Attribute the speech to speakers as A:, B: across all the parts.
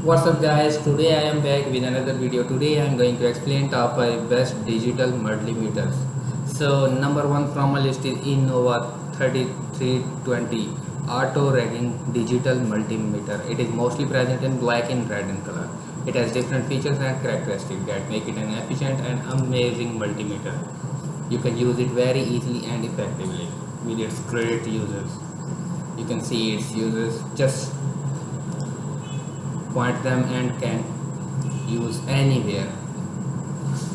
A: What's up guys, today I am back with another video. Today I am going to explain top 5 best digital multimeters. So number 1 from my list is Innova 3320 auto ragging digital multimeter. It is mostly present in black and red in color. It has different features and characteristics that make it an efficient and amazing multimeter. You can use it very easily and effectively with its great users. You can see its users, just point them and can use anywhere.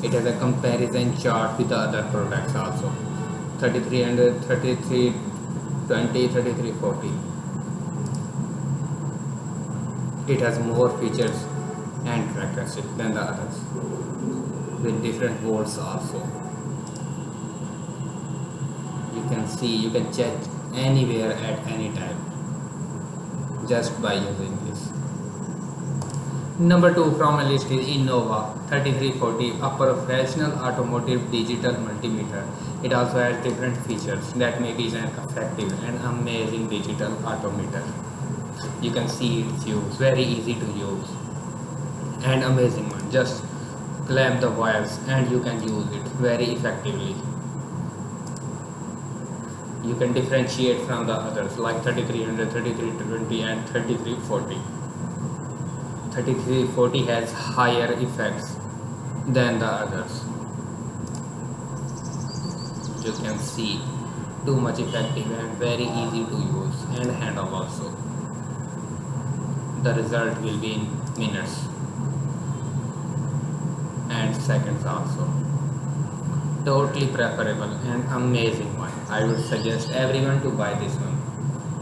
A: It has a comparison chart with the other products also. 3300, 3320, 3340. It has more features and characteristics than the others with different volts also. You can see, you can check anywhere at any time just by using this. Number 2 from a list is Innova 3340, a professional automotive digital multimeter. It also has different features that make it an effective and amazing digital autometer. You can see its use, very easy to use and amazing one. Just clamp the wires and you can use it very effectively. You can differentiate from the others like 3300, 3320 and 3340. 3340 has higher effects than the others. You can see too much effective and very easy to use and handle also. The result will be in minutes and seconds also. Totally preferable and amazing one. I would suggest everyone to buy this one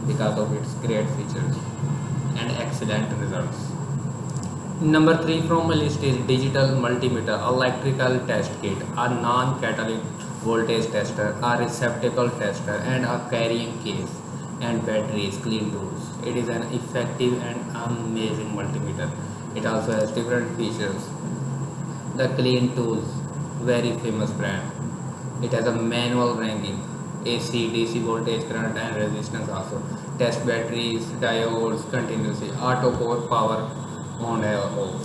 A: because of its great features and excellent results. Number 3 from my list is digital multimeter electrical test kit, a non-catalytic voltage tester, a receptacle tester and a carrying case and batteries, clean tools. It is an effective and amazing multimeter. It also has different features. The clean tools, very famous brand. It has a manual ranging, AC, DC voltage, current and resistance also. Test batteries, diodes, continuously, auto core power on or off.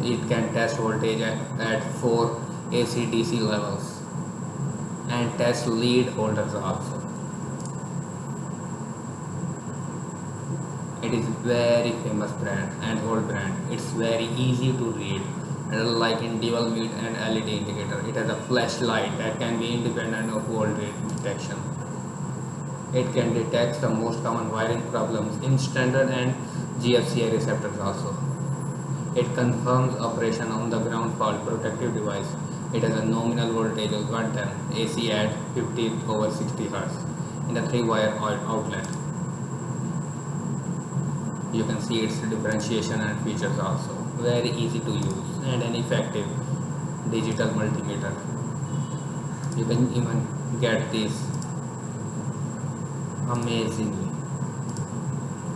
A: It can test voltage at 4 AC DC levels and test lead holders also. It is very famous brand and old brand. It's very easy to read, like in dual mid and LED indicator. It has a flashlight that can be independent of voltage detection. It can detect the most common wiring problems in standard and GFCI receptors also. It confirms operation on the ground fault protective device. It has a nominal voltage of 110 AC at 50/60 Hz in the 3-wire outlet. You can see its differentiation and features also. Very easy to use and an effective digital multimeter. You can even get this amazingly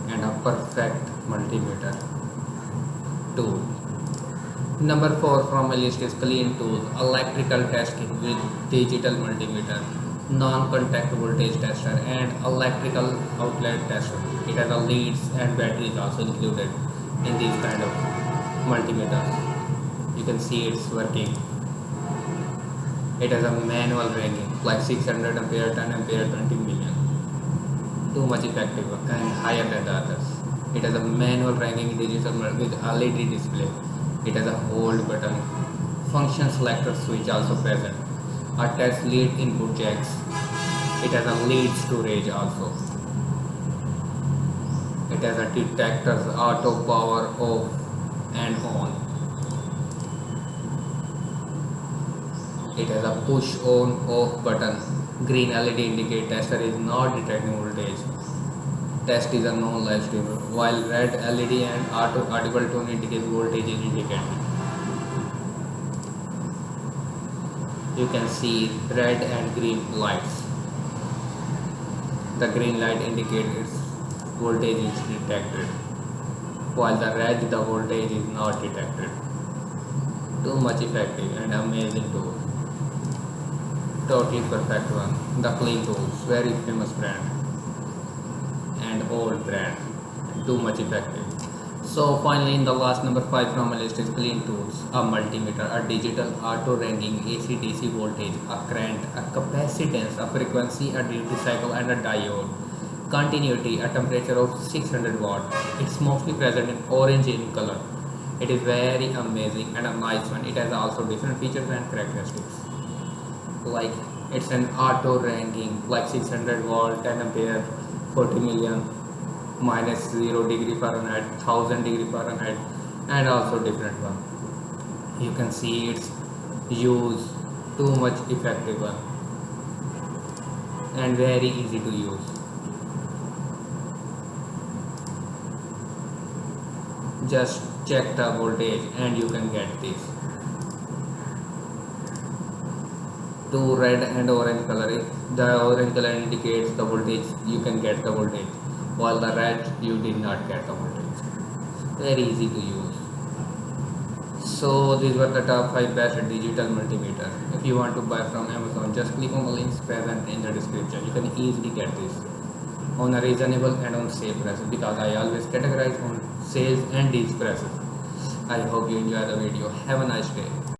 A: and a perfect multimeter tool. Number 4 from my list is clean tools, electrical test kit with digital multimeter, non-contact voltage tester and electrical outlet tester. It has a leads and batteries also included in these kind of multimeters. You can see it's working. It has a manual ranging like 600 ampere, 10 ampere, 20 million. Too much effective and higher than the others. It has a manual ranging digital with LED display. It has a hold button, function selector switch also present, a test lead input jacks. It has a lead storage also. It has a detectors, auto power off and on. It has a push on off button. Green LED indicate tester is not detecting voltage. Test is a known live stream, while red LED and audible tone indicates voltage is indicated. You can see red and green lights. The green light indicates voltage is detected, while the red the voltage is not detected. Too much effective and amazing tool. Totally perfect one. The Clean Tools, very famous brand and old brand. too much effective. So finally, in the last number 5 from my list is clean tools. A multimeter, a digital auto ranging AC/DC voltage, a current, a capacitance, a frequency, a duty cycle, and a diode. Continuity, a temperature of 600 watt. It's mostly present in orange in color. It is very amazing and a nice one. It has also different features and characteristics. Like it's an auto ranging, like 600 volt, 10 ampere, 40 million, minus 0 degree Fahrenheit, 1000 degree Fahrenheit, and also different one. You can see it's use too much effective one and very easy to use. Just check the voltage and you can get this. Two red and orange color. The orange color indicates the voltage, you can get the voltage, while the red you did not get the voltage. Very easy to use. So these were the top 5 best digital multimeter. If you want to buy from Amazon, just click on the links present in the description. You can easily get this on a reasonable and on safe prices, because I always categorize on sales and these prices. I hope you enjoy the video. Have a nice day.